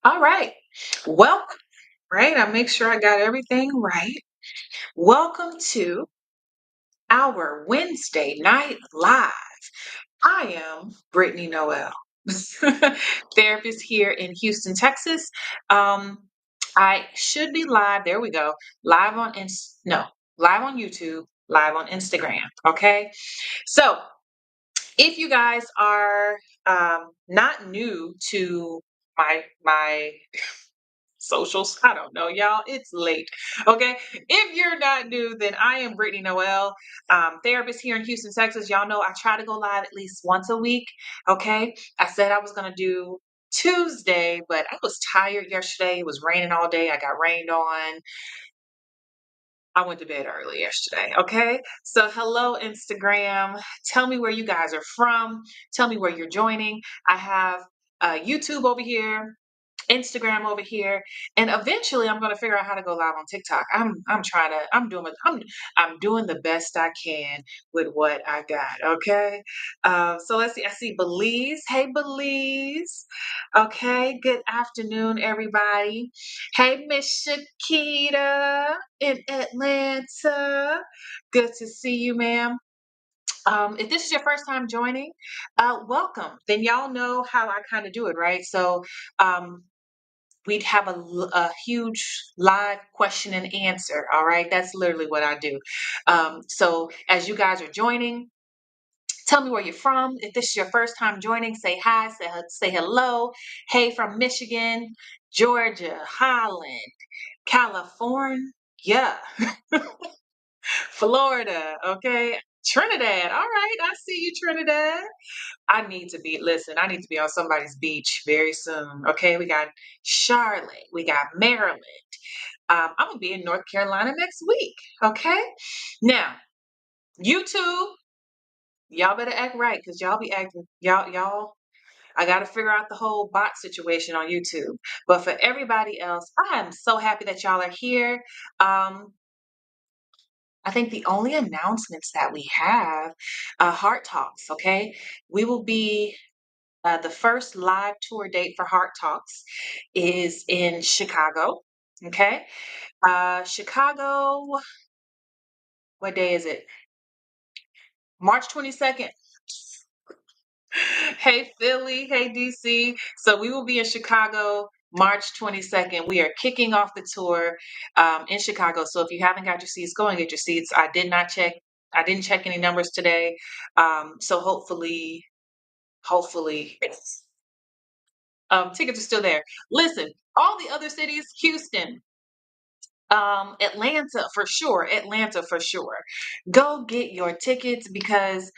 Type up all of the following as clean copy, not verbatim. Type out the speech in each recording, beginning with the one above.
All right. Welcome. Right. I make sure I got everything right. Welcome to our Wednesday night live. I am Brittany Noel, therapist here in Houston, Texas. Um, I should be live. There we go. Live on live on YouTube, live on Instagram. Okay. So if you guys are not new to my socials. I don't know, y'all. It's late. Okay. If you're not new, then I am Brittany Noel, therapist here in Houston, Texas. Y'all know I try to go live at least once a week. Okay. I said I was going to do Tuesday, but I was tired yesterday. It was raining all day. I got rained on. I went to bed early yesterday. Okay. So, hello, Instagram. Tell me where you guys are from. Tell me where you're joining. I have YouTube over here, Instagram over here, and eventually I'm going to figure out how to go live on TikTok. I'm trying to I'm doing the best I can with what I got. Okay, so let's see. I see Belize. Hey, Belize. Okay, good afternoon, everybody. Hey, Miss Shakita in Atlanta. Good to see you, ma'am. If this is your first time joining, welcome. Then y'all know how I kind of do it, right? So. We'd have a huge live question and answer. All right. That's literally what I do. So as you guys are joining, tell me where you're from. If this is your first time joining, say hi, say hello. Hey, from Michigan, Georgia, Holland, California, yeah, Florida. Okay. Trinidad. All right. I see you, Trinidad. I need to be on somebody's beach very soon. Okay, we got Charlotte, we got Maryland. I'm gonna be in North Carolina next week. Okay, now YouTube, y'all better act right because y'all be acting, y'all. I got to figure out the whole bot situation on YouTube. But for everybody else, I am so happy that y'all are here. Um, I think the only announcements that we have, Heart Talks. Okay, we will be the first live tour date for Heart Talks is in Chicago. Okay. Chicago, what day is it? March 22nd. Hey, Philly. Hey, DC. So we will be in Chicago March 22nd. We are kicking off the tour in Chicago. So if you haven't got your seats, go and get your seats. I did not check. I didn't check any numbers today. So hopefully, tickets are still there. Listen, all the other cities, Houston, Atlanta for sure. Go get your tickets because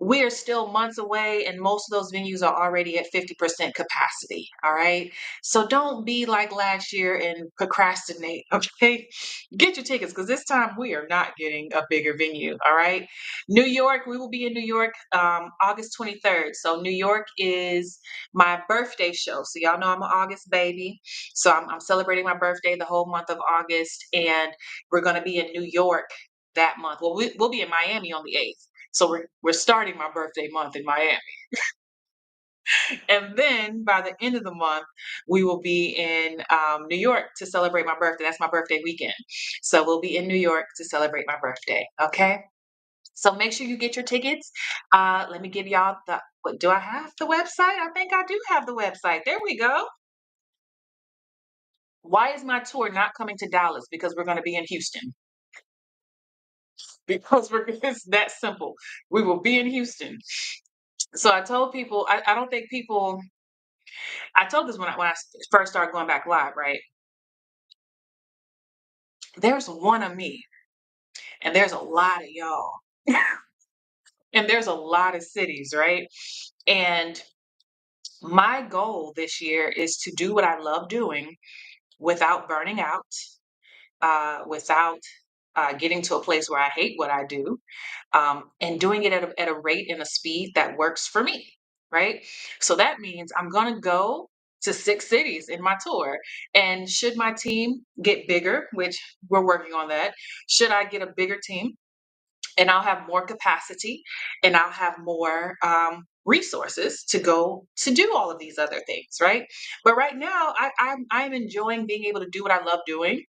we're still months away and most of those venues are already at 50% capacity. All right. So don't be like last year and procrastinate. Okay. Get your tickets because this time we are not getting a bigger venue. All right. New York, we will be in New York August 23rd. So New York is my birthday show. So y'all know I'm an August baby. So I'm celebrating my birthday the whole month of August, and we're going to be in New York that month. Well, we'll be in Miami on the 8th. So we're starting my birthday month in Miami. And then by the end of the month, we will be in New York to celebrate my birthday. That's my birthday weekend. So we'll be in New York to celebrate my birthday. Okay. So make sure you get your tickets. Let me give y'all what do I have the website? I think I do have the website. There we go. Why is my tour not coming to Dallas? Because we're going to be in Houston. Because it's that simple. We will be in Houston. So I told people, I don't think people, I told this when I first started going back live, right? There's one of me, and there's a lot of y'all, and there's a lot of cities, right? And my goal this year is to do what I love doing without burning out, without getting to a place where I hate what I do, and doing it at a rate and a speed that works for me, right? So that means I'm going to go to 6 cities in my tour. And should my team get bigger, which we're working on that, should I get a bigger team, and I'll have more capacity and I'll have more resources to go to do all of these other things, right? But right now, I'm enjoying being able to do what I love doing,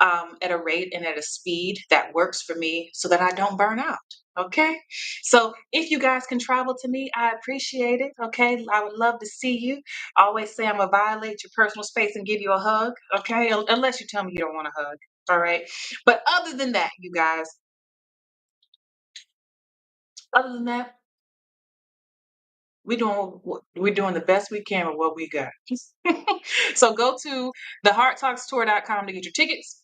at a rate and at a speed that works for me so that I don't burn out. Okay. So if you guys can travel to me, I appreciate it. Okay. I would love to see you. I always say I'm going to violate your personal space and give you a hug. Okay. Unless you tell me you don't want a hug. All right. But other than that, we're doing the best we can with what we got. So go to thehearttalkstour.com to get your tickets.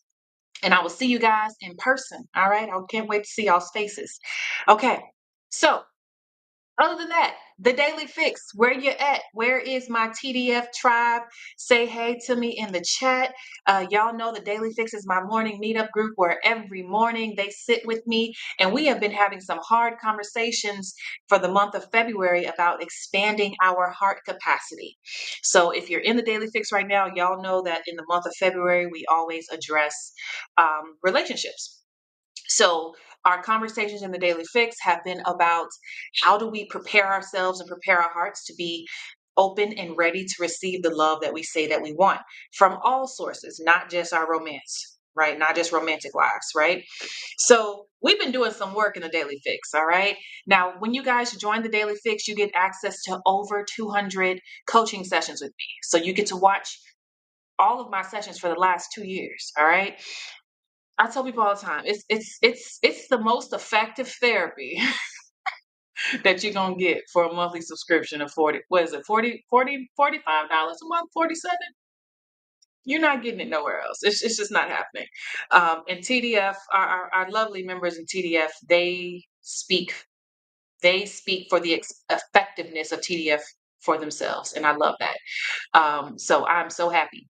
And I will see you guys in person. All right. I can't wait to see y'all's faces. Okay. So, other than that, the Daily Fix, where you at? Where is my TDF tribe? Say hey to me in the chat. Y'all know the Daily Fix is my morning meetup group where every morning they sit with me, and we have been having some hard conversations for the month of February about expanding our heart capacity. So if you're in the Daily Fix right now, y'all know that in the month of February, we always address relationships. So our conversations in the Daily Fix have been about how do we prepare ourselves and prepare our hearts to be open and ready to receive the love that we say that we want from all sources, not just our romance, right? Not just romantic lives, right? So we've been doing some work in the Daily Fix, all right? Now, when you guys join the Daily Fix, you get access to over 200 coaching sessions with me. So you get to watch all of my sessions for the last 2 years, all right? I tell people all the time, it's the most effective therapy that you're gonna get for a monthly subscription of 40, what is it, 45 dollars a month, 47? You're not getting it nowhere else. It's just not happening. And TDF, our lovely members in TDF, they speak for the effectiveness of TDF for themselves, and I love that. So I'm so happy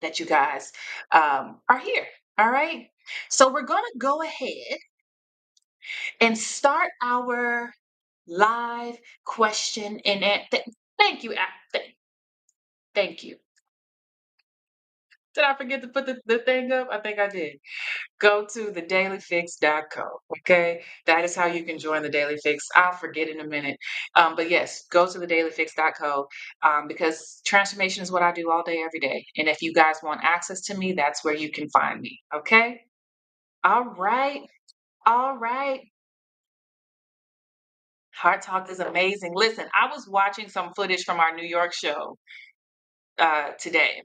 that you guys are here. All right. So we're gonna go ahead and start our live question thank you. Thank you. Did I forget to put the thing up? I think I did. Go to thedailyfix.co. Okay. That is how you can join the Daily Fix. I'll forget in a minute. But yes, go to thedailyfix.co, because transformation is what I do all day, every day. And if you guys want access to me, that's where you can find me. Okay. All right. All right. Heart Talk is amazing. Listen, I was watching some footage from our New York show today.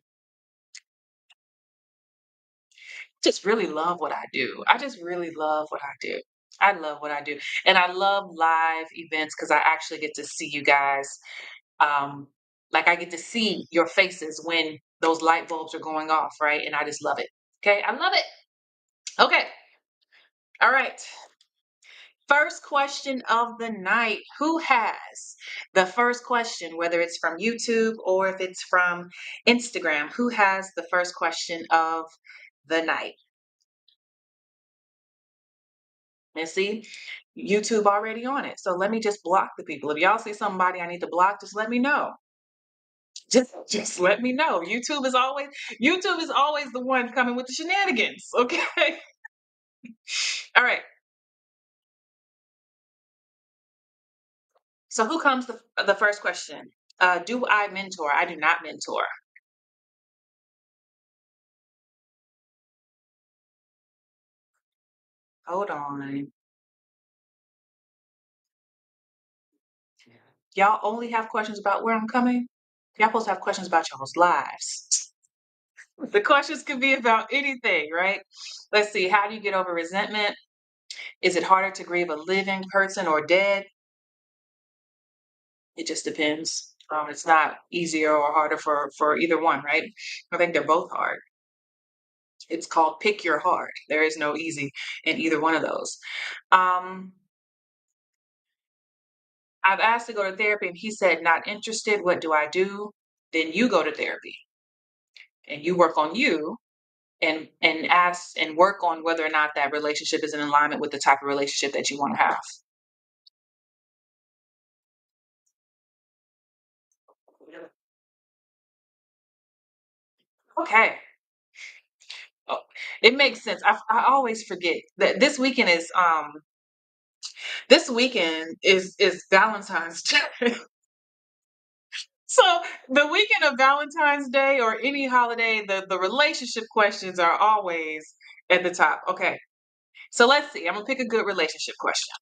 Just really love what I do. I just really love what I do. I love what I do. And I love live events because I actually get to see you guys. Um, like I get to see your faces when those light bulbs are going off, right? And I just love it. Okay. I love it. Okay. All right. First question of the night. Who has the first question, whether it's from YouTube or if it's from Instagram? Who has the first question of the night? And see, YouTube already on it. So let me just block the people. If y'all see somebody I need to block, just let me know. Just let me know. YouTube is always the one coming with the shenanigans. Okay. All right. So who comes the first question? Do I mentor? I do not mentor. Hold on. Y'all only have questions about where I'm coming? Y'all supposed to have questions about y'all's lives. The questions could be about anything, right? Let's see. How do you get over resentment? Is it harder to grieve a living person or dead? It just depends. It's not easier or harder for either one, right? I think they're both hard. It's called pick your heart. There is no easy in either one of those. Um, I've asked to go to therapy, and he said not interested. What do I do? Then you go to therapy and you work on you, and ask and work on whether or not that relationship is in alignment with the type of relationship that you want to have. Okay. Oh, it makes sense. I always forget that this weekend is This weekend is Valentine's Day. So the weekend of Valentine's Day or any holiday, the relationship questions are always at the top. Okay. So let's see. I'm gonna pick a good relationship question.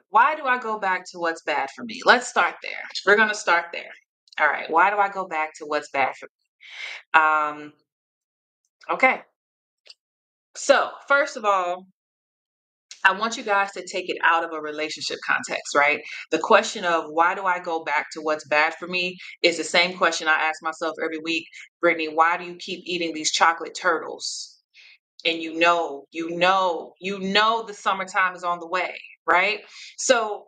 Why do I go back to what's bad for me? Let's start there. We're gonna start there. All right. Why do I go back to what's bad for me? Okay. So first of all, I want you guys to take it out of a relationship context, right? The question of why do I go back to what's bad for me is the same question I ask myself every week. Brittany, why do you keep eating these chocolate turtles? And you know the summertime is on the way, right? So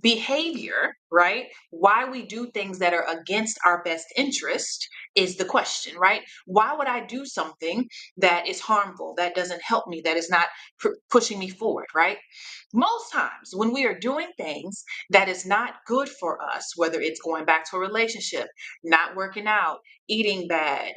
behavior, right? Why we do things that are against our best interest is the question, right? Why would I do something that is harmful, that doesn't help me, that is not pushing me forward, right? Most times when we are doing things that is not good for us, whether it's going back to a relationship, not working out, eating bad,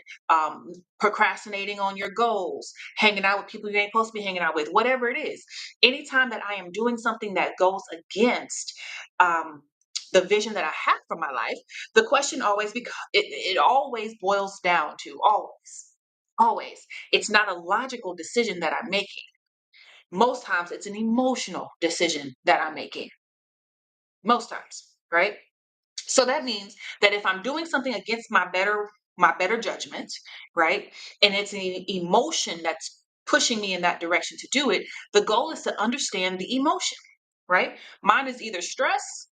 procrastinating on your goals, hanging out with people you ain't supposed to be hanging out with, whatever it is, anytime that I am doing something that goes against um, the vision that I have for my life, the question always it always boils down to always. It's not a logical decision that I'm making. Most times it's an emotional decision that I'm making. Most times, right? So that means that if I'm doing something against my better judgment, right? And it's an emotion that's pushing me in that direction to do it, the goal is to understand the emotion, right? Mine is either stress.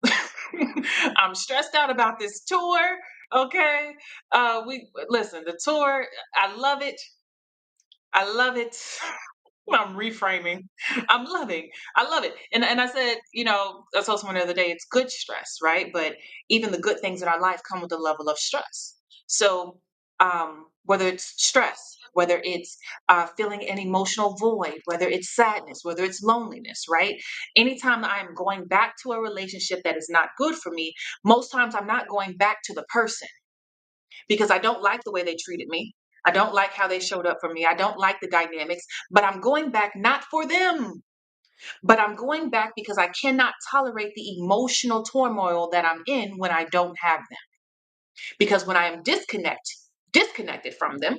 I'm stressed out about this tour. Okay. We listen, the tour, I love it. I love it. I'm reframing. I'm loving. I love it. And I said, I told someone the other day, it's good stress, right? But even the good things in our life come with a level of stress. So whether it's stress, whether it's feeling an emotional void, whether it's sadness, whether it's loneliness, right? Anytime I'm going back to a relationship that is not good for me, most times I'm not going back to the person because I don't like the way they treated me. I don't like how they showed up for me. I don't like the dynamics, but I'm going back not for them, but I'm going back because I cannot tolerate the emotional turmoil that I'm in when I don't have them. Because when I am disconnected from them,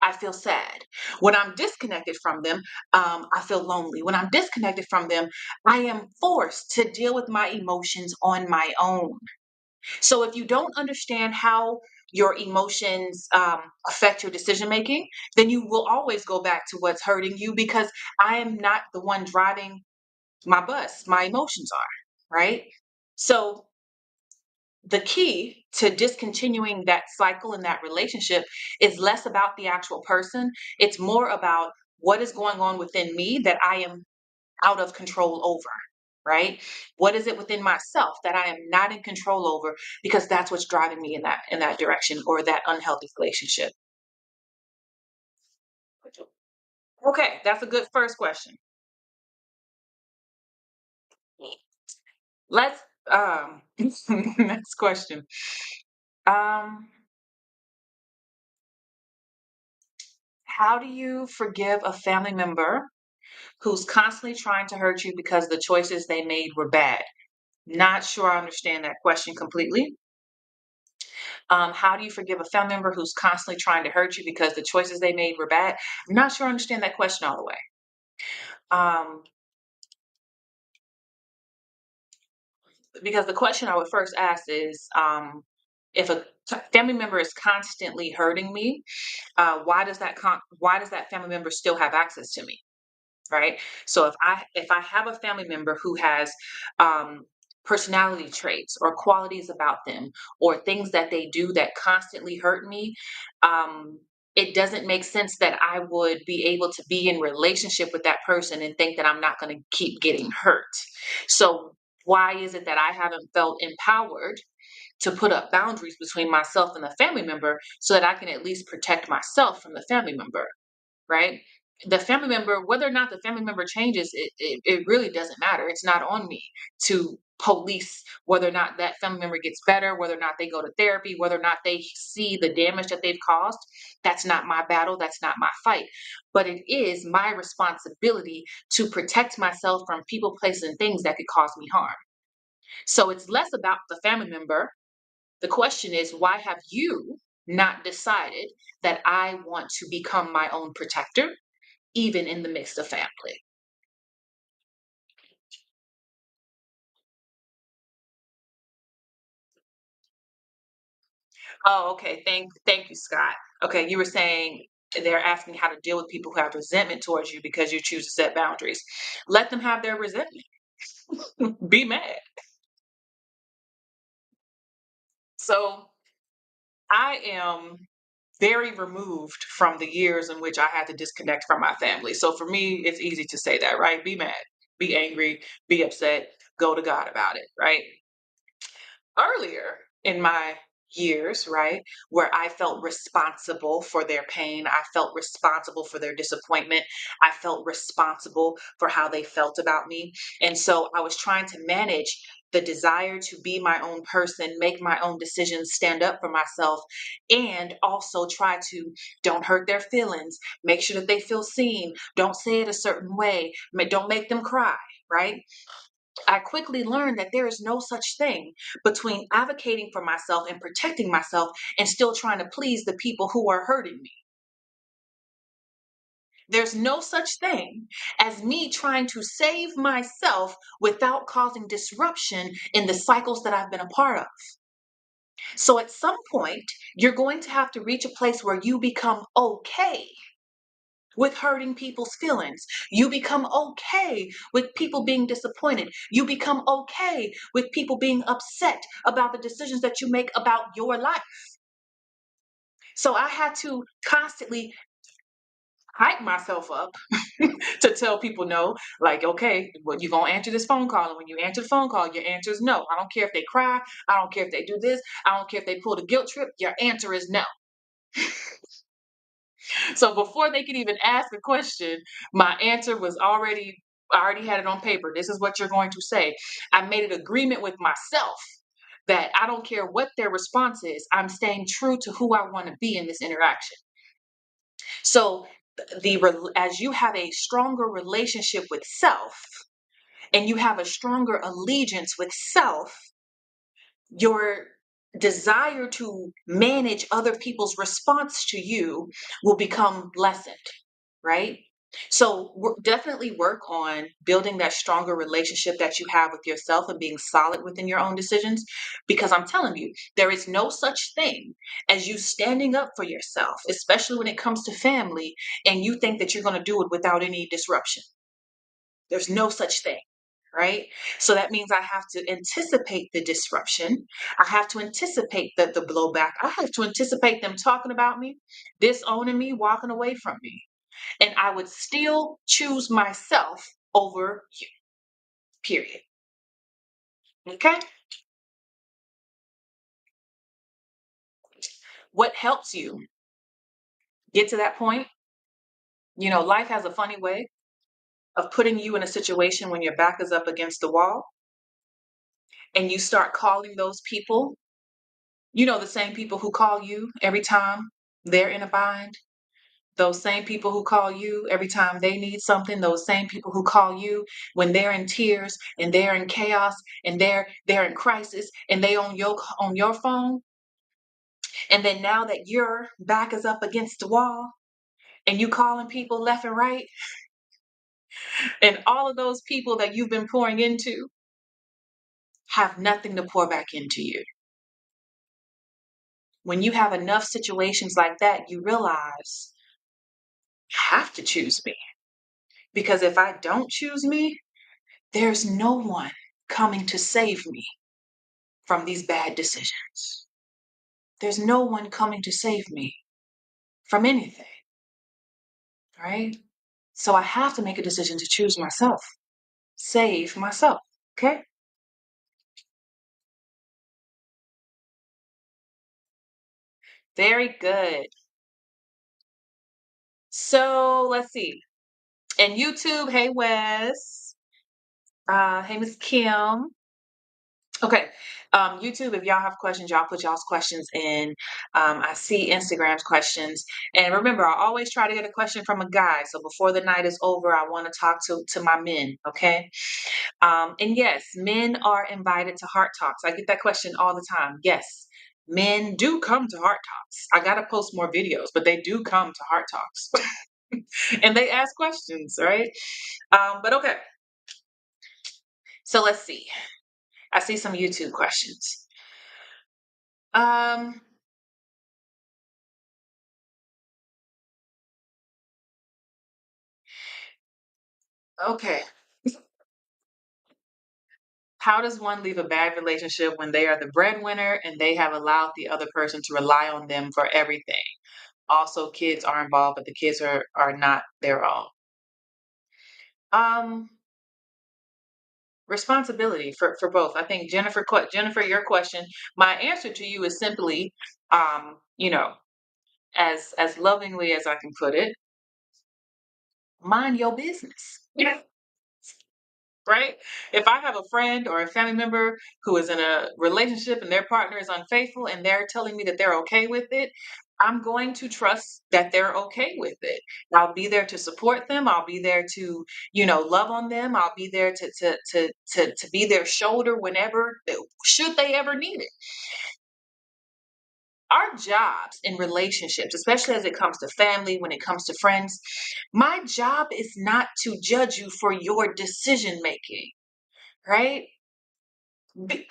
I feel sad. When I'm disconnected from them, I feel lonely. When I'm disconnected from them, I am forced to deal with my emotions on my own. So if you don't understand how your emotions affect your decision making, then you will always go back to what's hurting you because I am not the one driving my bus. My emotions are, right? So the key to discontinuing that cycle in that relationship is less about the actual person. It's more about what is going on within me that I am out of control over, right? What is it within myself that I am not in control over because that's what's driving me in that direction or that unhealthy relationship. Okay, that's a good first question. Let's next question. Um how do you forgive a family member who's constantly trying to hurt you because the choices they made were bad? Not sure I understand that question completely. How do you forgive a family member who's constantly trying to hurt you because the choices they made were bad? I'm not sure I understand that question all the way. Um, because the question I would first ask is if a family member is constantly hurting me, why does that family member still have access to me? Right? So if I have a family member who has um, personality traits or qualities about them or things that they do that constantly hurt me, um, it doesn't make sense that I would be able to be in relationship with that person and think that I'm not going to keep getting hurt. So why is it that I haven't felt empowered to put up boundaries between myself and the family member so that I can at least protect myself from the family member, right? The family member, whether or not the family member changes, it really doesn't matter. It's not on me to police whether or not that family member gets better, whether or not they go to therapy, whether or not they see the damage that they've caused. That's not my battle. That's not my fight. But it is my responsibility to protect myself from people, places, and things that could cause me harm. So it's less about the family member. The question is, why have you not decided that I want to become my own protector, even in the midst of family? Oh, okay. Thank you, Scott. Okay, you were saying they're asking how to deal with people who have resentment towards you because you choose to set boundaries. Let them have their resentment. Be mad. So I am very removed from the years in which I had to disconnect from my family. So for me, it's easy to say that, right? Be mad, be angry, be upset, go to God about it, right? Earlier in my years, right, where I felt responsible for their pain, I felt responsible for their disappointment, I felt responsible for how they felt about me. And so I was trying to manage the desire to be my own person, make my own decisions, stand up for myself, and also try to don't hurt their feelings, make sure that they feel seen, don't say it a certain way, don't make them cry, right? I quickly learned that there is no such thing between advocating for myself and protecting myself and still trying to please the people who are hurting me. There's no such thing as me trying to save myself without causing disruption in the cycles that I've been a part of. So at some point, you're going to have to reach a place where you become okay with hurting people's feelings. You become okay with people being disappointed. You become okay with people being upset about the decisions that you make about your life. So I had to constantly hype myself up to tell people no, like, okay, well, you're going to answer this phone call. And when you answer the phone call, your answer is no. I don't care if they cry. I don't care if they do this. I don't care if they pull the guilt trip. Your answer is no. So before they could even ask a question, my answer was already, I already had it on paper. This is what you're going to say. I made an agreement with myself that I don't care what their response is, I'm staying true to who I want to be in this interaction. So as you have a stronger relationship with self and you have a stronger allegiance with self, your desire to manage other people's response to you will become lessened, right? So definitely work on building that stronger relationship that you have with yourself and being solid within your own decisions. Because I'm telling you, there is no such thing as you standing up for yourself, especially when it comes to family, and you think that you're going to do it without any disruption. There's no such thing, right? So that means I have to anticipate the disruption. I have to anticipate the blowback. I have to anticipate them talking about me, disowning me, walking away from me. And I would still choose myself over you, period. Okay? What helps you get to that point? Life has a funny way of putting you in a situation when your back is up against the wall and you start calling those people, the same people who call you every time they're in a bind, those same people who call you every time they need something, those same people who call you when they're in tears and they're in chaos and they're in crisis and they on your phone. And then now that your back is up against the wall and you calling people left and right, and all of those people that you've been pouring into have nothing to pour back into you. When you have enough situations like that, you realize I have to choose me. Because if I don't choose me, there's no one coming to save me from these bad decisions. There's no one coming to save me from anything, right? So I have to make a decision to choose myself, save myself. Okay? Very good. So let's see. And YouTube, hey Wes. Hey Miss Kim. Okay. YouTube, if y'all have questions, y'all put y'all's questions in. I see Instagram's questions. And remember, I always try to get a question from a guy. So before the night is over, I want to talk to my men. Okay. And yes, men are invited to Heart Talks. I get that question all the time. Yes, men do come to Heart Talks. I got to post more videos, but they do come to Heart Talks and they ask questions, right? But okay. So let's see. I see some YouTube questions. Um, okay. How does one leave a bad relationship when they are the breadwinner and they have allowed the other person to rely on them for everything? Also, kids are involved, but the kids are not their own. Um, Responsibility for both. I think Jennifer, your question. My answer to you is simply, you know, as lovingly as I can put it, mind your business. Right? If I have a friend or a family member who is in a relationship and their partner is unfaithful and they're telling me that they're okay with it, I'm going to trust that they're okay with it. I'll be there to support them. I'll be there to, love on them. I'll be there to be their shoulder whenever, should they ever need it. Our jobs in relationships, especially as it comes to family, when it comes to friends, my job is not to judge you for your decision making, right? Be-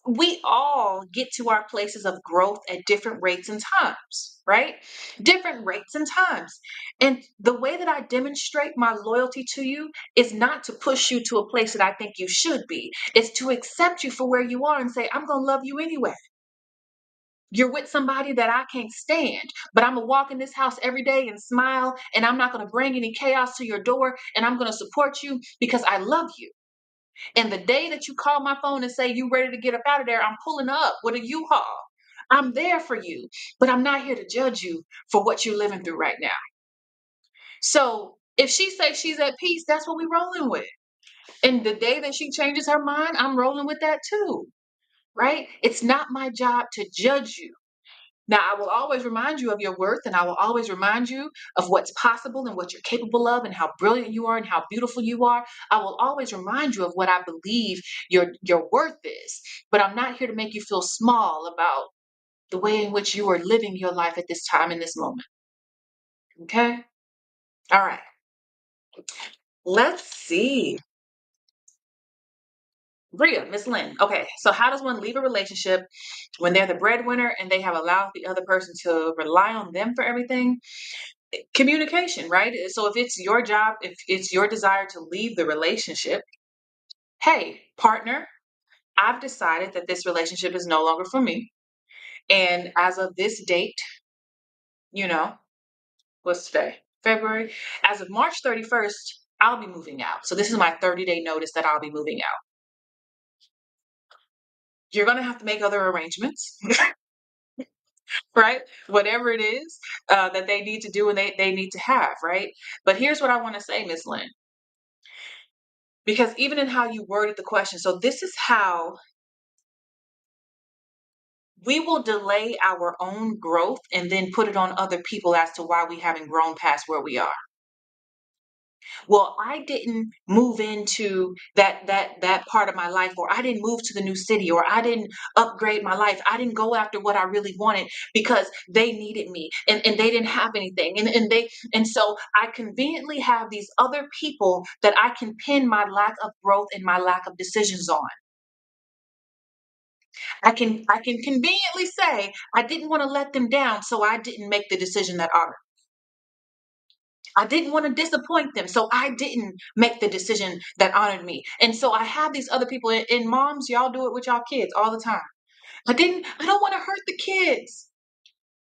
we all get to our places of growth at different rates and times, right? Different rates and times. And the way that I demonstrate my loyalty to you is not to push you to a place that I think you should be. It's to accept you for where you are and say, I'm going to love you anyway. You're with somebody that I can't stand, but I'm going to walk in this house every day and smile, and I'm not going to bring any chaos to your door, and I'm going to support you because I love you. And the day that you call my phone and say you ready to get up out of there, I'm pulling up with a U-Haul. I'm there for you, but I'm not here to judge you for what you're living through right now. So if she says she's at peace, that's what we're rolling with. And the day that she changes her mind, I'm rolling with that too, right? It's not my job to judge you. Now, I will always remind you of your worth, and I will always remind you of what's possible and what you're capable of and how brilliant you are and how beautiful you are. I will always remind you of what I believe your worth is. But I'm not here to make you feel small about the way in which you are living your life at this time in this moment. Okay? All right. Let's see. Bria, Miss Lynn. Okay, so how does one leave a relationship when they're the breadwinner and they have allowed the other person to rely on them for everything? Communication, right? So if it's your job, if it's your desire to leave the relationship, hey, partner, I've decided that this relationship is no longer for me. And as of this date, you know, what's today? February. As of March 31st, I'll be moving out. So this is my 30-day notice that I'll be moving out. You're going to have to make other arrangements, right? Whatever it is that they need to do and they need to have, right? But here's what I want to say, Miss Lynn, because even in how you worded the question, so this is how we will delay our own growth and then put it on other people as to why we haven't grown past where we are. Well, I didn't move into that part of my life, or I didn't move to the new city, or I didn't upgrade my life. I didn't go after what I really wanted because they needed me and they didn't have anything. And so I conveniently have these other people that I can pin my lack of growth and my lack of decisions on. I can conveniently say I didn't want to let them down, so I didn't make the decision that honored. I didn't want to disappoint them, so I didn't make the decision that honored me. And so I have these other people, and moms, y'all do it with y'all kids all the time. I don't want to hurt the kids.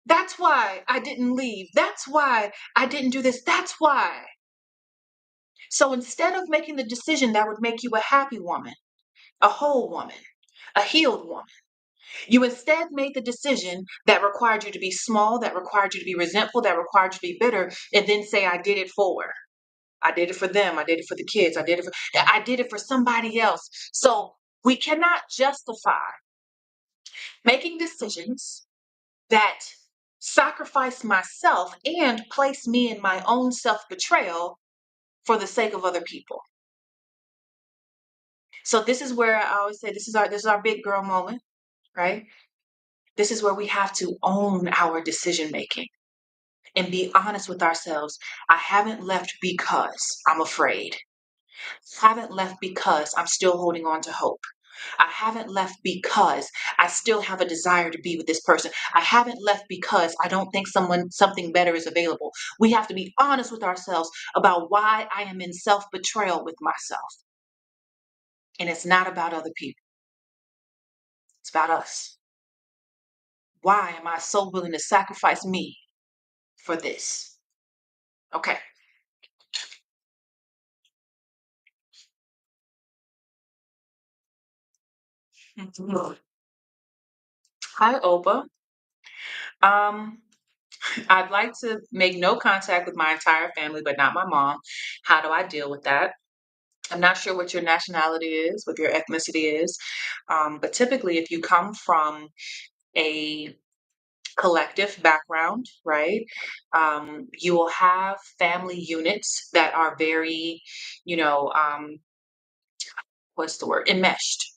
That's why I didn't leave. That's why I didn't do this. That's why. So instead of making the decision that would make you a happy woman, a whole woman, a healed woman, You instead made the decision that required you to be small, that required you to be resentful, that required you to be bitter, and then say, I did it for. I did it for them. I did it for the kids. I did it for somebody else. So we cannot justify making decisions that sacrifice myself and place me in my own self-betrayal for the sake of other people. So this is where I always say this is our big girl moment, right? This is where we have to own our decision making and be honest with ourselves. I haven't left because I'm afraid. I haven't left because I'm still holding on to hope. I haven't left because I still have a desire to be with this person. I haven't left because I don't think something better is available. We have to be honest with ourselves about why I am in self-betrayal with myself. And it's not about other people. It's about us. Why am I so willing to sacrifice me for this? Okay. Mhm. Hi, Opa. Um, I'd like to make no contact with my entire family, but not my mom. How do I deal with that? I'm not sure what your nationality is, what your ethnicity is, but typically, if you come from a collective background, right, you will have family units that are very, you know, what's the word, enmeshed.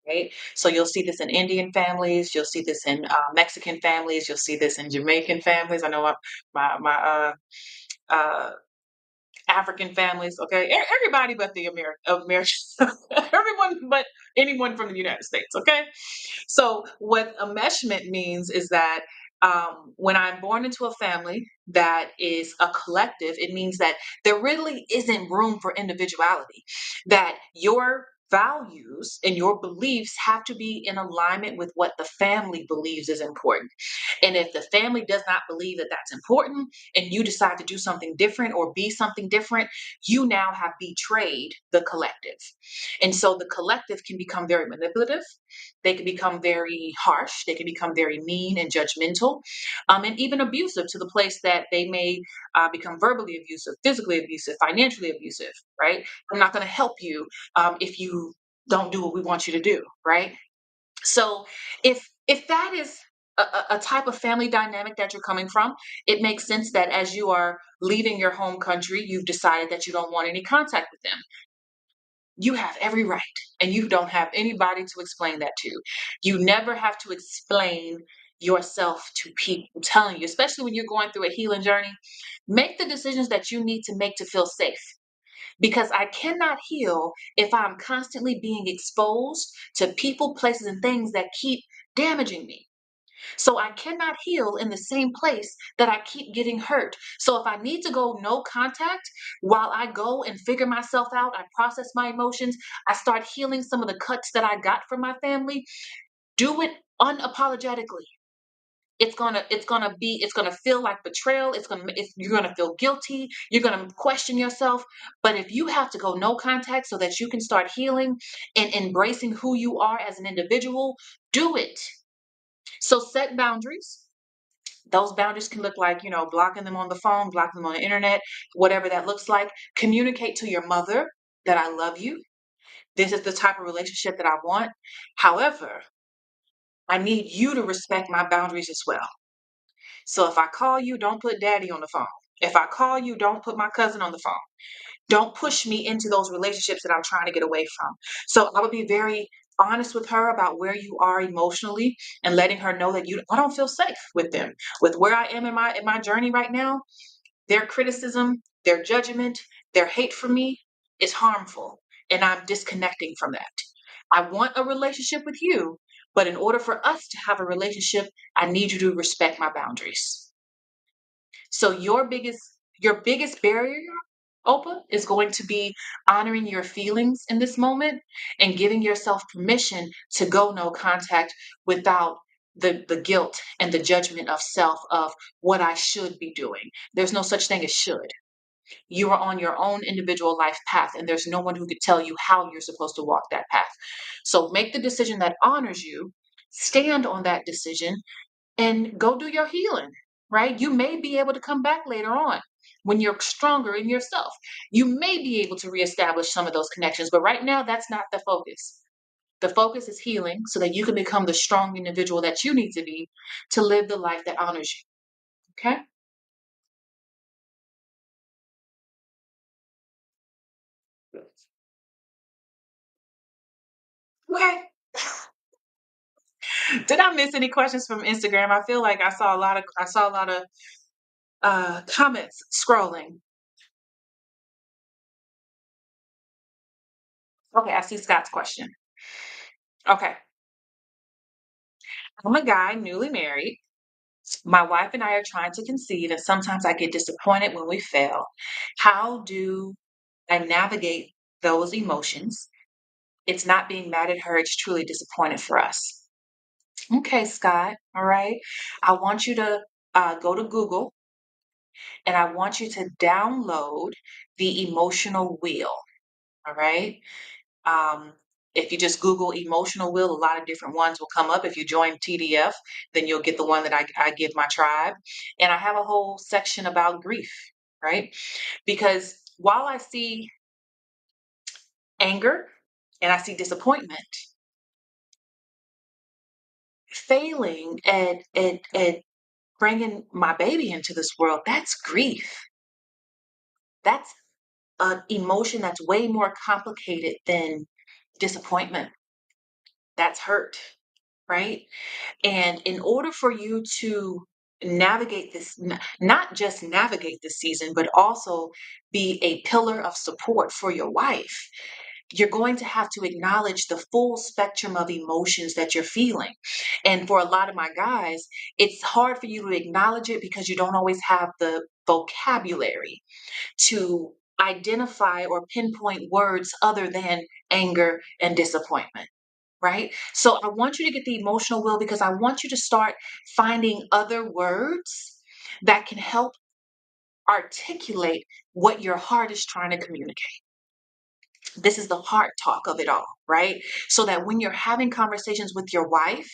Right. So you'll see this in Indian families. You'll see this in Mexican families. You'll see this in Jamaican families. I know my uh, African families, okay? Everybody but the American, everyone but anyone from the United States, okay? So what enmeshment means is that when I'm born into a family that is a collective, it means that there really isn't room for individuality, that your values and your beliefs have to be in alignment with what the family believes is important. And if the family does not believe that that's important, and you decide to do something different or be something different, you now have betrayed the collective. And so the collective can become very manipulative. They can become very harsh. They can become very mean and judgmental, and even abusive to the place that they may become verbally abusive, physically abusive, financially abusive, right? I'm not going to help you if you don't do what we want you to do, right? So if that is a type of family dynamic that you're coming from, it makes sense that as you are leaving your home country, you've decided that you don't want any contact with them. You have every right, and you don't have anybody to explain that to. You never have to explain yourself to people. I'm telling you, especially when you're going through a healing journey, make the decisions that you need to make to feel safe, because I cannot heal if I'm constantly being exposed to people, places, and things that keep damaging me. So I cannot heal in the same place that I keep getting hurt. So if I need to go no contact while I go and figure myself out, I process my emotions, I start healing some of the cuts that I got from my family, do it unapologetically. It's gonna feel like betrayal. You're gonna feel guilty. You're gonna question yourself. But if you have to go no contact so that you can start healing and embracing who you are as an individual, do it. So set boundaries. Those boundaries can look like, blocking them on the phone, blocking them on the internet, whatever that looks like. Communicate to your mother that I love you. This is the type of relationship that I want. However, I need you to respect my boundaries as well. So if I call you, don't put daddy on the phone. If I call you, don't put my cousin on the phone. Don't push me into those relationships that I'm trying to get away from. So I would be very honest with her about where you are emotionally and letting her know that I don't feel safe with them. With where I am in my journey right now, their criticism, their judgment, their hate for me is harmful, and I'm disconnecting from that. I want a relationship with you, but in order for us to have a relationship, I need you to respect my boundaries. So your biggest barrier, Opa, is going to be honoring your feelings in this moment and giving yourself permission to go no contact without the guilt and the judgment of self of what I should be doing. There's no such thing as should. You are on your own individual life path, and there's no one who could tell you how you're supposed to walk that path. So make the decision that honors you stand on that decision and go do your healing, right? You may be able to come back later on when you're stronger in yourself. You may be able to reestablish some of those connections, but right now, that's not the focus. The focus is healing so that you can become the strong individual that you need to be to live the life that honors you. Okay? Okay. Did I miss any questions from Instagram? I feel like I saw a lot of comments scrolling. Okay, I see Scott's question. Okay. I'm a guy newly married. My wife and I are trying to conceive, and sometimes I get disappointed when we fail. How do I navigate those emotions? It's not being mad at her, it's truly disappointed for us. Okay, Scott. All right. I want you to go to Google and I want you to download the emotional wheel. All right. Um, if you just Google emotional wheel, a lot of different ones will come up. If you join TDF, then you'll get the one that I give my tribe. And I have a whole section about grief, right? Because while I see anger and I see disappointment, failing at bringing my baby into this world, that's grief. That's an emotion that's way more complicated than disappointment. That's hurt, right? And in order for you to navigate this, not just navigate this season, but also be a pillar of support for your wife, you're going to have to acknowledge the full spectrum of emotions that you're feeling. And for a lot of my guys, it's hard for you to acknowledge it because you don't always have the vocabulary to identify or pinpoint words other than anger and disappointment. Right. So I want you to get the emotional will because I want you to start finding other words that can help articulate what your heart is trying to communicate. This is the heart talk of it all, right? So that when you're having conversations with your wife,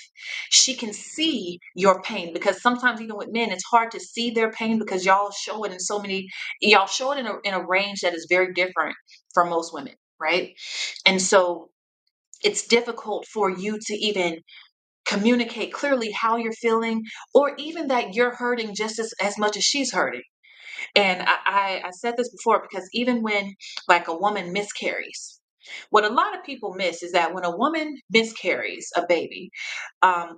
she can see your pain because sometimes even with men, it's hard to see their pain because y'all show it in a range that is very different for most women, right? And so it's difficult for you to even communicate clearly how you're feeling or even that you're hurting just as much as she's hurting. And I said this before because even when like a woman miscarries, what a lot of people miss is that when a woman miscarries a baby,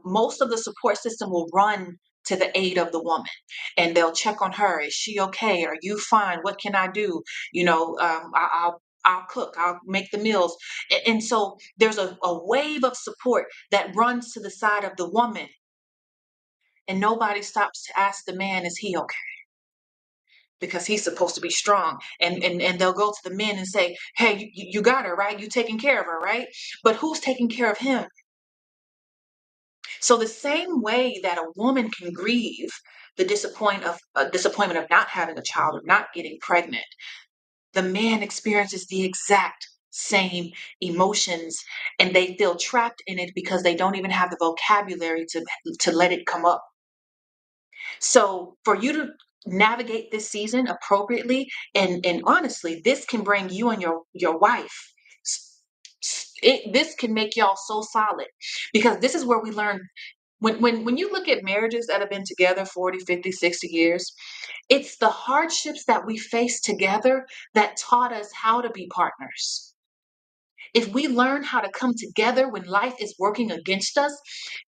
most of the support system will run to the aid of the woman and they'll check on her. Is she okay? Are you fine? What can I do? I'll cook, I'll make the meals. And so there's a wave of support that runs to the side of the woman, and nobody stops to ask the man, is he okay? Because he's supposed to be strong. And they'll go to the men and say, hey, you got her, right? You taking care of her, right? But who's taking care of him? So the same way that a woman can grieve the disappointment of not having a child or not getting pregnant, the man experiences the exact same emotions and they feel trapped in it because they don't even have the vocabulary to let it come up. So for you to navigate this season appropriately and honestly, this can bring you and your wife. This can make y'all so solid because this is where we learn when you look at marriages that have been together 40, 50, 60 years, it's the hardships that we face together that taught us how to be partners. If we learn how to come together when life is working against us,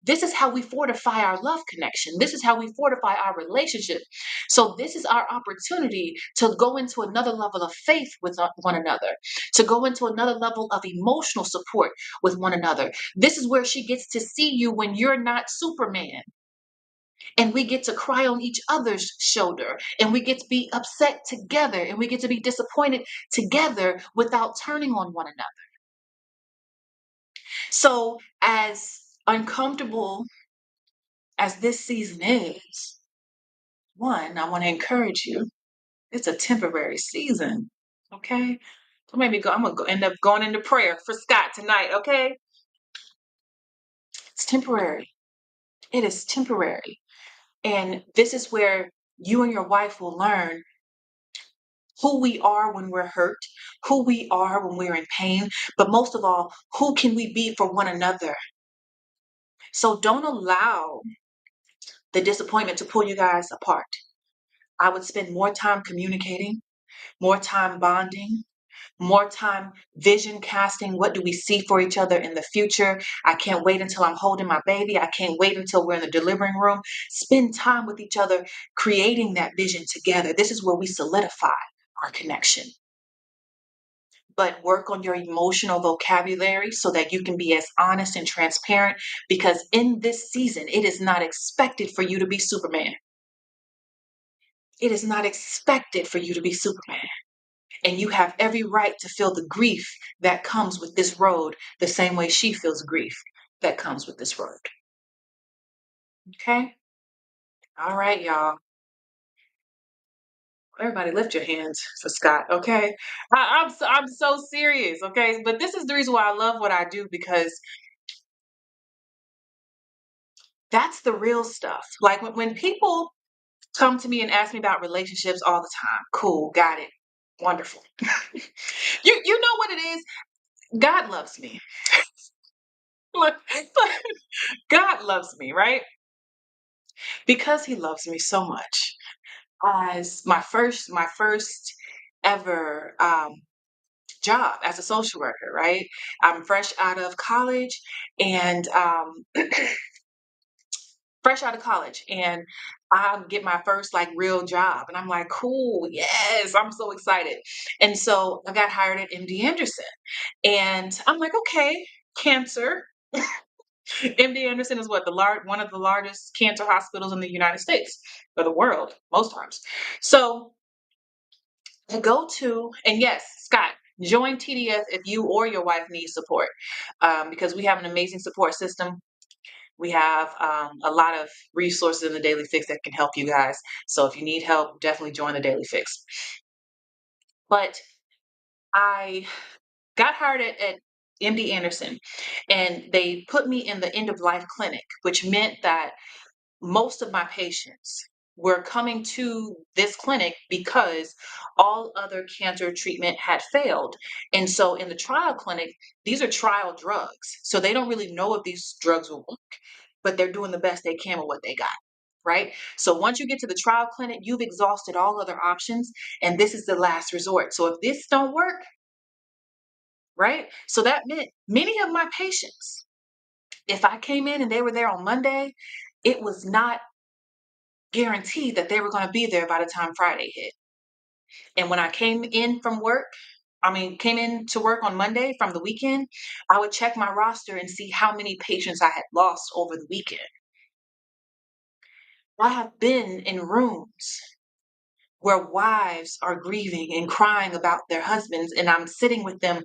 this is how we fortify our love connection. This is how we fortify our relationship. So, this is our opportunity to go into another level of faith with one another, to go into another level of emotional support with one another. This is where she gets to see you when you're not Superman. And we get to cry on each other's shoulder, and we get to be upset together, and we get to be disappointed together without turning on one another. So, as uncomfortable as this season is, one, I want to encourage you. It's a temporary season. Okay. So maybe I'm gonna end up going into prayer for Scott tonight. Okay. It's temporary. It is temporary. And this is where you and your wife will learn who we are when we're hurt, who we are when we're in pain, but most of all, who can we be for one another? So don't allow the disappointment to pull you guys apart. I would spend more time communicating, more time bonding, more time vision casting. What do we see for each other in the future? I can't wait until I'm holding my baby. I can't wait until we're in the delivering room. Spend time with each other, creating that vision together. This is where we solidify our connection. But work on your emotional vocabulary so that you can be as honest and transparent, because in this season, it is not expected for you to be Superman. It is not expected for you to be Superman. And you have every right to feel the grief that comes with this road the same way she feels grief that comes with this road. Okay? All right, y'all. Everybody lift your hands for Scott, okay? I'm so serious, okay? But this is the reason why I love what I do, because that's the real stuff. Like when people come to me and ask me about relationships all the time, cool, got it, wonderful. You know what it is? God loves me. Look, God loves me, right? Because he loves me so much. As my first ever job as a social worker, right? I'm fresh out of college, and fresh out of college, and I get my first like real job, and I'm like, cool, yes, I'm so excited. And so I got hired at MD Anderson, and I'm like, okay, cancer. MD Anderson is what, one of the largest cancer hospitals in the United States or the world, most times. So I go to, and yes, Scott, join TDS if you or your wife needs support, because we have an amazing support system. We have a lot of resources in the Daily Fix that can help you guys. So if you need help, definitely join the Daily Fix. But I got hired at MD Anderson, and they put me in the end of life clinic, which meant that most of my patients were coming to this clinic because all other cancer treatment had failed. And so in the trial clinic, these are trial drugs. So they don't really know if these drugs will work, but they're doing the best they can with what they got. Right. So once you get to the trial clinic, you've exhausted all other options, and this is the last resort. So if this don't work, right? So that meant many of my patients, if I came in and they were there on Monday, it was not guaranteed that they were going to be there by the time Friday hit. And when I came in from work, came in to work on Monday from the weekend, I would check my roster and see how many patients I had lost over the weekend. I have been in rooms where wives are grieving and crying about their husbands, and I'm sitting with them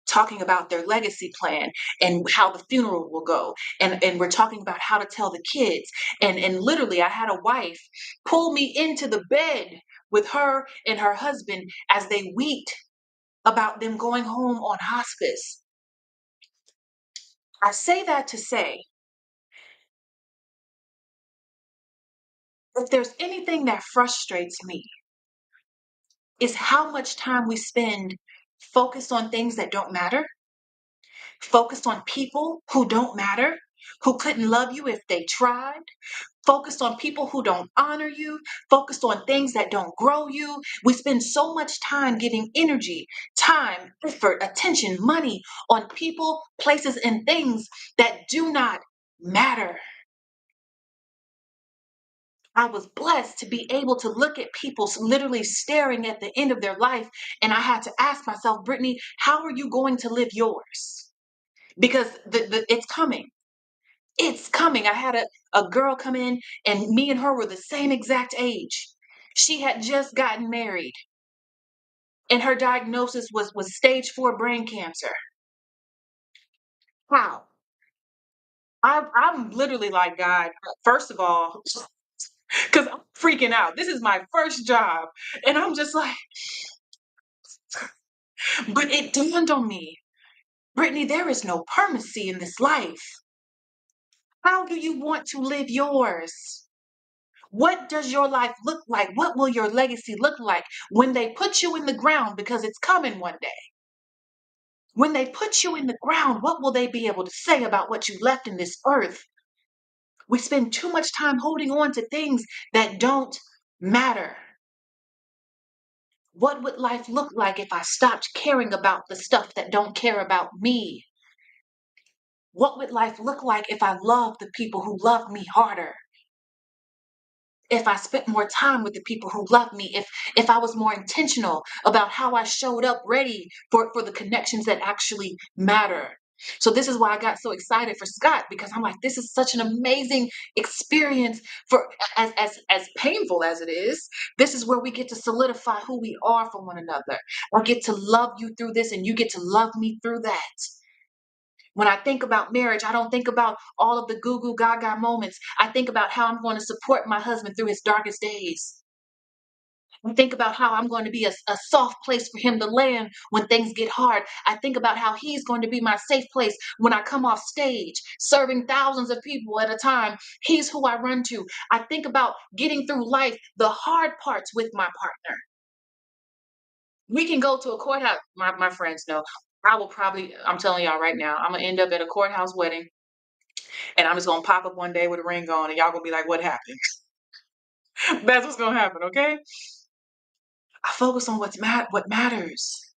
talking about their legacy plan and how the funeral will go, and we're talking about how to tell the kids, and literally I had a wife pull me into the bed with her and her husband as they wept about them going home on hospice. I say that to say, if there's anything that frustrates me, is how much time we spend focused on things that don't matter, focused on people who don't matter, who couldn't love you if they tried, focused on people who don't honor you, focused on things that don't grow you. We spend so much time giving energy, time, effort, attention, money on people, places, and things that do not matter. I was blessed to be able to look at people literally staring at the end of their life. And I had to ask myself, Brittainy, how are you going to live yours? Because it's coming. It's coming. I had a girl come in, and me and her were the same exact age. She had just gotten married, and her diagnosis was stage 4 brain cancer. How? I'm literally like, God, first of all, because I'm freaking out. This is my first job. And I'm just like, but it dawned on me, Brittainy, there is no permanency in this life. How do you want to live yours? What does your life look like? What will your legacy look like when they put you in the ground? Because it's coming one day. When they put you in the ground, what will they be able to say about what you left in this earth? We spend too much time holding on to things that don't matter. What would life look like if I stopped caring about the stuff that don't care about me? What would life look like if I loved the people who love me harder? If I spent more time with the people who love me, if I was more intentional about how I showed up ready for the connections that actually matter. So this is why I got so excited for Scott, because I'm like, this is such an amazing experience for as painful as it is. This is where we get to solidify who we are for one another. I get to love you through this and you get to love me through that. When I think about marriage, I don't think about all of the goo goo gaga moments. I think about how I'm going to support my husband through his darkest days. I think about how I'm going to be a soft place for him to land when things get hard. I think about how he's going to be my safe place when I come off stage, serving thousands of people at a time. He's who I run to. I think about getting through life, the hard parts with my partner. We can go to a courthouse. My friends know. I will probably, I'm telling y'all right now, I'm going to end up at a courthouse wedding and I'm just gonna pop up one day with a ring on, and y'all gonna be like, "What happened?" That's what's gonna happen. Okay. I focus on what matters.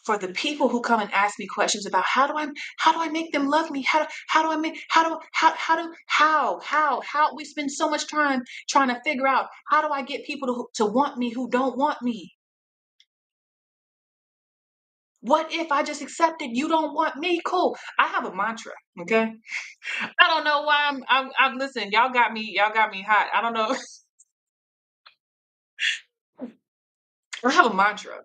For the people who come and ask me questions about how do I make them love me? How do I make how we spend so much time trying to figure out how do I get people to want me who don't want me? What if I just accepted you don't want me? Cool. I have a mantra. Okay. I don't know why I'm listen. Y'all got me hot. I don't know. I have a mantra.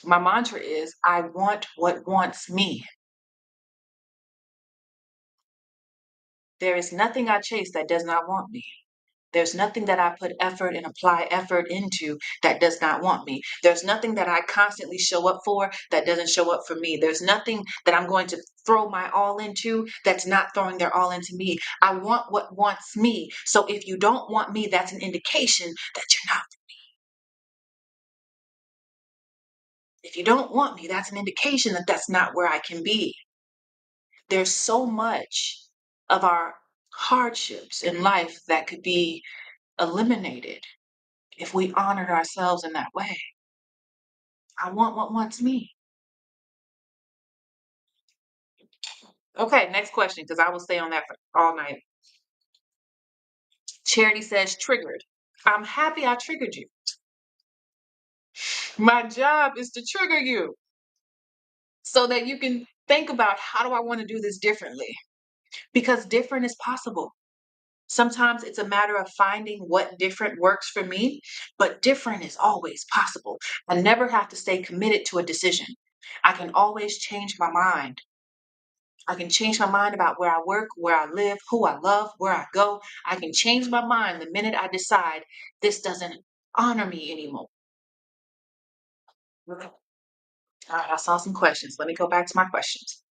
My mantra is I want what wants me. There is nothing I chase that does not want me. There's nothing that I put effort and apply effort into that does not want me. There's nothing that I constantly show up for that doesn't show up for me. There's nothing that I'm going to throw my all into that's not throwing their all into me. I want what wants me. So if you don't want me, that's an indication that you're not. If you don't want me, that's an indication that that's not where I can be. There's so much of our hardships in life that could be eliminated if we honored ourselves in that way. I want what wants me. Okay, next question, because I will stay on that for all night. Charity says, triggered. I'm happy I triggered you. My job is to trigger you so that you can think about how do I want to do this differently? Because different is possible. Sometimes it's a matter of finding what different works for me, but different is always possible. I never have to stay committed to a decision. I can always change my mind. I can change my mind about where I work, where I live, who I love, where I go. I can change my mind the minute I decide this doesn't honor me anymore. Okay. All right, I saw some questions. Let me go back to my questions.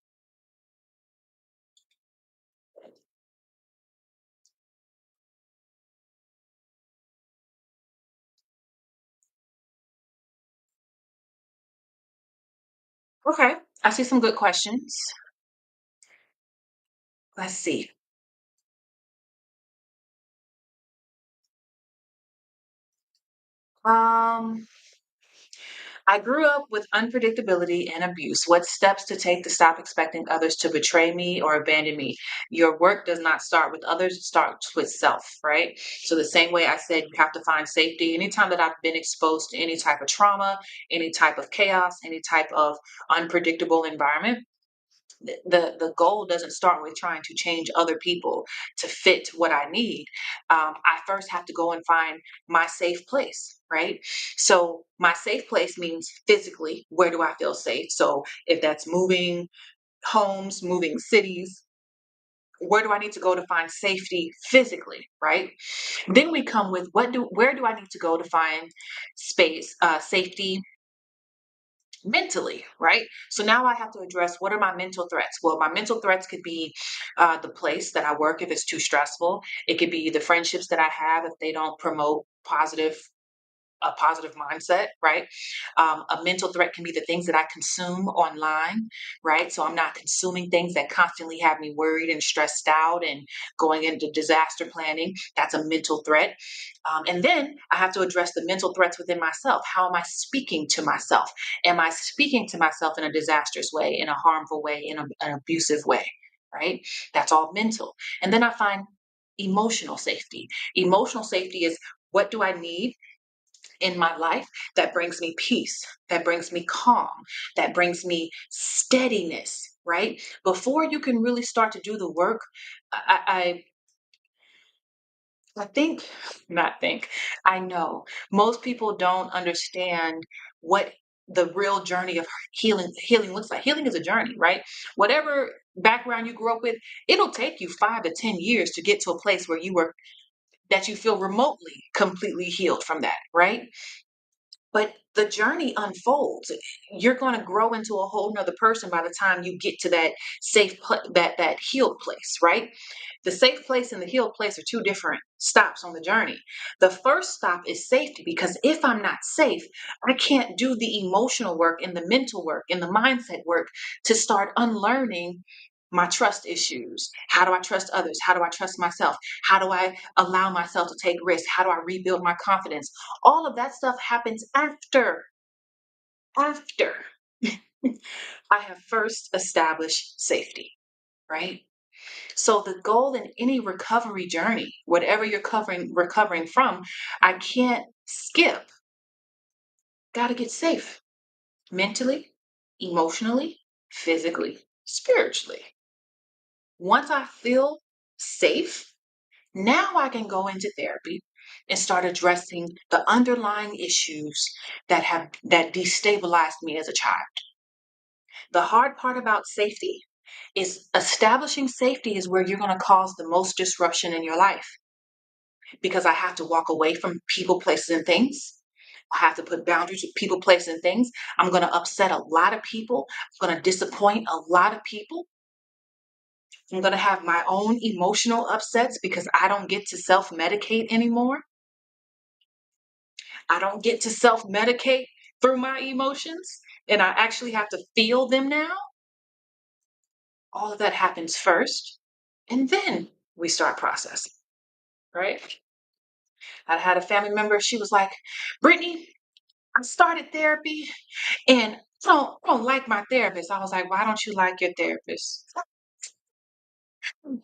Okay, I see some good questions. Let's see. Um, I grew up with unpredictability and abuse. What steps to take to stop expecting others to betray me or abandon me? Your work does not start with others, it starts with self, right? So, the same way I said you have to find safety, anytime that I've been exposed to any type of trauma, any type of chaos, any type of unpredictable environment, the goal doesn't start with trying to change other people to fit what I need. I first have to go and find my safe place, right? So my safe place means physically, where do I feel safe? So if that's moving homes, moving cities, where do I need to go to find safety physically, right? Then we come with where do I need to go to find space, safety mentally, right? So now I have to address, what are my mental threats? Well, my mental threats could be the place that I work if it's too stressful. It could be the friendships that I have if they don't promote a positive mindset, right? A mental threat can be the things that I consume online, right? So I'm not consuming things that constantly have me worried and stressed out and going into disaster planning. That's a mental threat. And then I have to address the mental threats within myself. How am I speaking to myself? Am I speaking to myself in a disastrous way, in a harmful way, in an abusive way, right? That's all mental. And then I find emotional safety. Emotional safety is, what do I need in my life that brings me peace, that brings me calm, that brings me steadiness, right? Before you can really start to do the work, I think, not think, I know most people don't understand what the real journey of healing looks like. Healing is a journey, right? Whatever background you grew up with, it'll take you 5 to 10 years to get to a place where you feel remotely completely healed from that, right? But the journey unfolds. You're going to grow into a whole nother person by the time you get to that that healed place, right? The safe place and the healed place are two different stops on the journey. The first stop is safety, because if I'm not safe, I can't do the emotional work and the mental work and the mindset work to start unlearning my trust issues. How do I trust others? How do I trust myself? How do I allow myself to take risks? How do I rebuild my confidence? All of that stuff happens after I have first established safety, right? So the goal in any recovery journey, whatever you're recovering from, I can't skip. Got to get safe mentally, emotionally, physically, spiritually. Once I feel safe, now I can go into therapy and start addressing the underlying issues that destabilized me as a child. The hard part about safety is establishing safety is where you're going to cause the most disruption in your life, because I have to walk away from people, places, and things. I have to put boundaries with people, places, and things. I'm going to upset a lot of people. I'm going to disappoint a lot of people. I'm going to have my own emotional upsets because I don't get to self medicate anymore. I don't get to self medicate through my emotions, and I actually have to feel them now. All of that happens first, and then we start processing, right? I had a family member, she was like, Brittany, I started therapy and I don't like my therapist. I was like, why don't you like your therapist?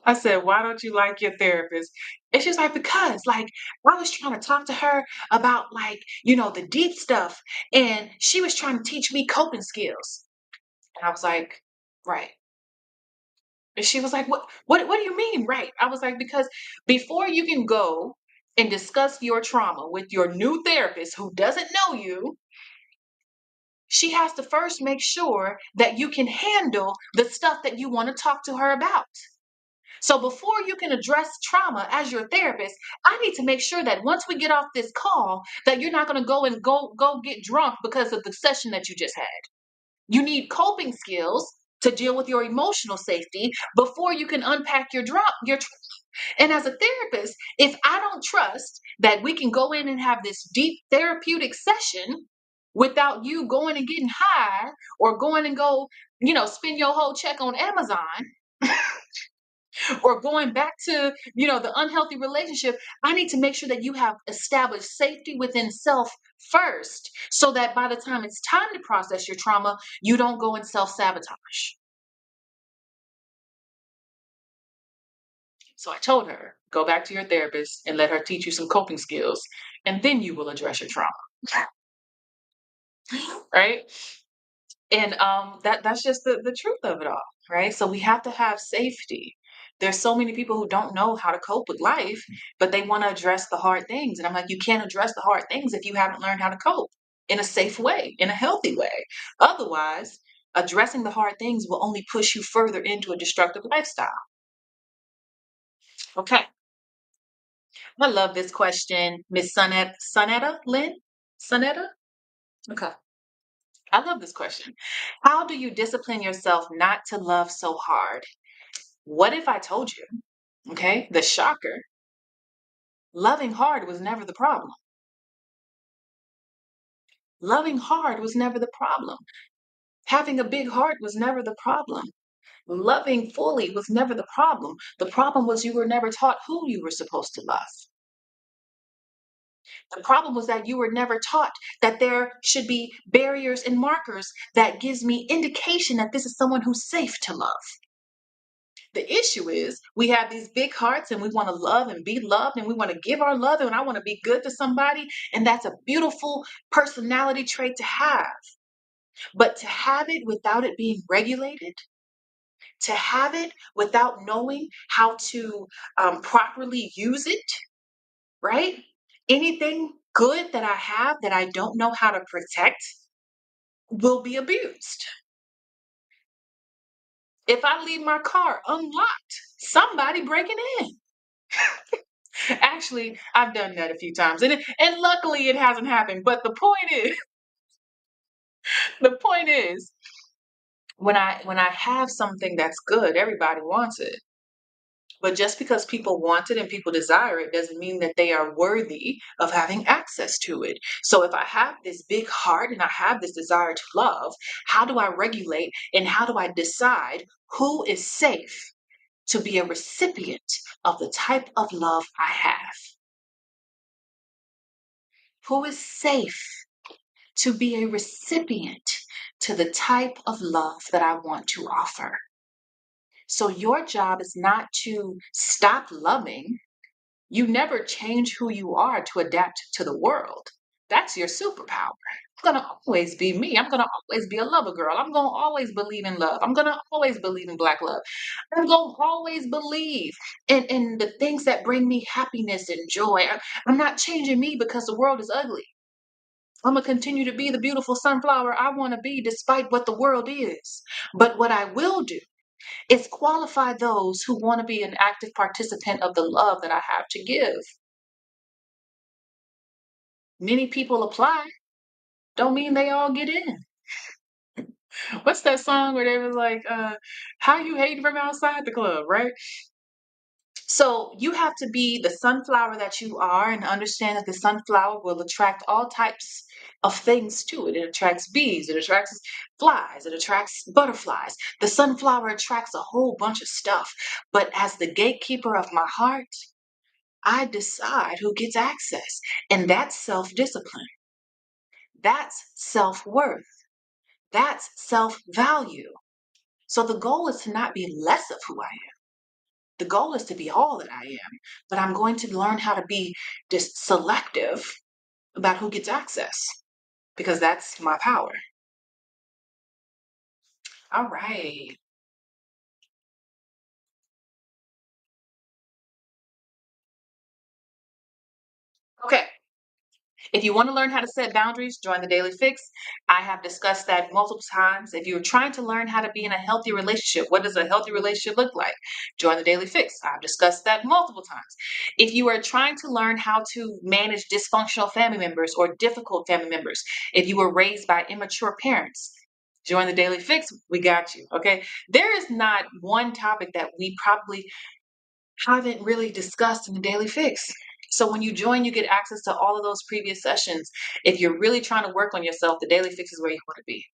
I said, why don't you like your therapist? And she was like, because like I was trying to talk to her about like, the deep stuff. And she was trying to teach me coping skills. And I was like, right. And she was like, what do you mean, right? I was like, because before you can go and discuss your trauma with your new therapist who doesn't know you, she has to first make sure that you can handle the stuff that you want to talk to her about. So before you can address trauma as your therapist, I need to make sure that once we get off this call, that you're not going to go get drunk because of the session that you just had. You need coping skills to deal with your emotional safety before you can unpack and as a therapist, if I don't trust that we can go in and have this deep therapeutic session without you going and getting high or going and spend your whole check on Amazon or going back to, the unhealthy relationship, I need to make sure that you have established safety within self first so that by the time it's time to process your trauma, you don't go and self sabotage. So I told her, go back to your therapist and let her teach you some coping skills, and then you will address your trauma. Right? And that's just the truth of it all, right? So we have to have safety. There's so many people who don't know how to cope with life, but they want to address the hard things. And I'm like, you can't address the hard things if you haven't learned how to cope in a safe way, in a healthy way. Otherwise, addressing the hard things will only push you further into a destructive lifestyle. Okay. I love this question, Miss Sonetta Lynn? Sonetta? Okay. I love this question. How do you discipline yourself not to love so hard? What if I told you, okay, the shocker, loving hard was never the problem. Loving hard was never the problem. Having a big heart was never the problem. Loving fully was never the problem. The problem was you were never taught who you were supposed to love. The problem was that you were never taught that there should be barriers and markers that gives me indication that this is someone who's safe to love. The issue is we have these big hearts and we want to love and be loved and we want to give our love and I want to be good to somebody. And that's a beautiful personality trait to have. But to have it without it being regulated, to have it without knowing how to properly use it, right? Anything good that I have that I don't know how to protect will be abused. If I leave my car unlocked, somebody breaking in. Actually, I've done that a few times, and luckily it hasn't happened. But the point is, the point is, when I have something that's good, everybody wants it. But just because people want it and people desire it doesn't mean that they are worthy of having access to it. So if I have this big heart and I have this desire to love, how do I regulate and how do I decide who is safe to be a recipient of the type of love I have? Who is safe to be a recipient to the type of love that I want to offer? So your job is not to stop loving. You never change who you are to adapt to the world. That's your superpower. I'm going to always be me. I'm going to always be a lover girl. I'm going to always believe in love. I'm going to always believe in Black love. I'm going to always believe in the things that bring me happiness and joy. I'm not changing me because the world is ugly. I'm going to continue to be the beautiful sunflower I want to be despite what the world is. But what I will do is qualify those who want to be an active participant of the love that I have to give. Many people apply, don't mean they all get in. What's that song where they was like, how you hating from outside the club, right? So you have to be the sunflower that you are and understand that the sunflower will attract all types of things to it. It attracts bees, it attracts flies, it attracts butterflies. The sunflower attracts a whole bunch of stuff. But as the gatekeeper of my heart, I decide who gets access. And that's self discipline. That's self worth. That's self value. So the goal is to not be less of who I am. The goal is to be all that I am, but I'm going to learn how to be just selective about who gets access because that's my power. All right. Okay. If you want to learn how to set boundaries, join the Daily Fix. I have discussed that multiple times. If you're trying to learn how to be in a healthy relationship, what does a healthy relationship look like? Join the Daily Fix. I've discussed that multiple times. If you are trying to learn how to manage dysfunctional family members or difficult family members, if you were raised by immature parents, join the Daily Fix. We got you. Okay. There is not one topic that we probably haven't really discussed in the Daily Fix. So when you join, you get access to all of those previous sessions. If you're really trying to work on yourself, the Daily Fix is where you want to be.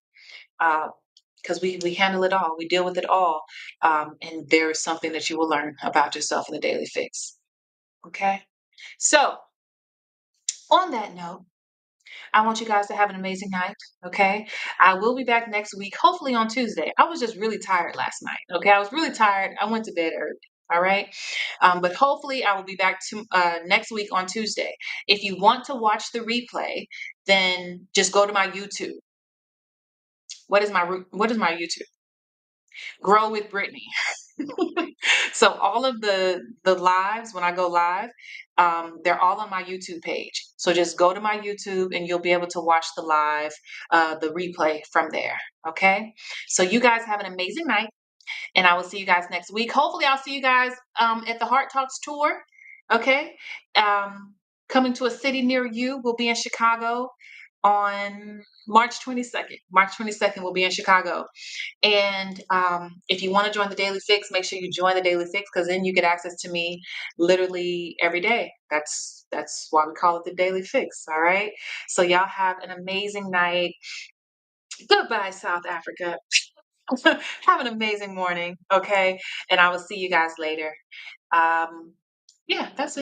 Because we handle it all, we deal with it all, and there is something that you will learn about yourself in the Daily Fix. Okay. So on that note, I want you guys to have an amazing night. Okay. I will be back next week, hopefully on Tuesday. I was just really tired last night. Okay. I was really tired. I went to bed early. All right. But hopefully I will be back to next week on Tuesday. If you want to watch the replay, then just go to my YouTube. What is my YouTube? Grow with Brittainy. So all of the lives when I go live, they're all on my YouTube page. So just go to my YouTube and you'll be able to watch the live, the replay from there. Okay. So you guys have an amazing night, and I will see you guys next week. Hopefully, I'll see you guys at the Heart Talks tour. Okay. Coming to a city near you. We'll be in Chicago. on March 22nd. March 22nd will be in Chicago. And if you want to join the Daily Fix, make sure you join the Daily Fix because then you get access to me literally every day. That's why we call it the Daily Fix. All right. So y'all have an amazing night. Goodbye, South Africa. Have an amazing morning. Okay. And I will see you guys later. Yeah, that's it.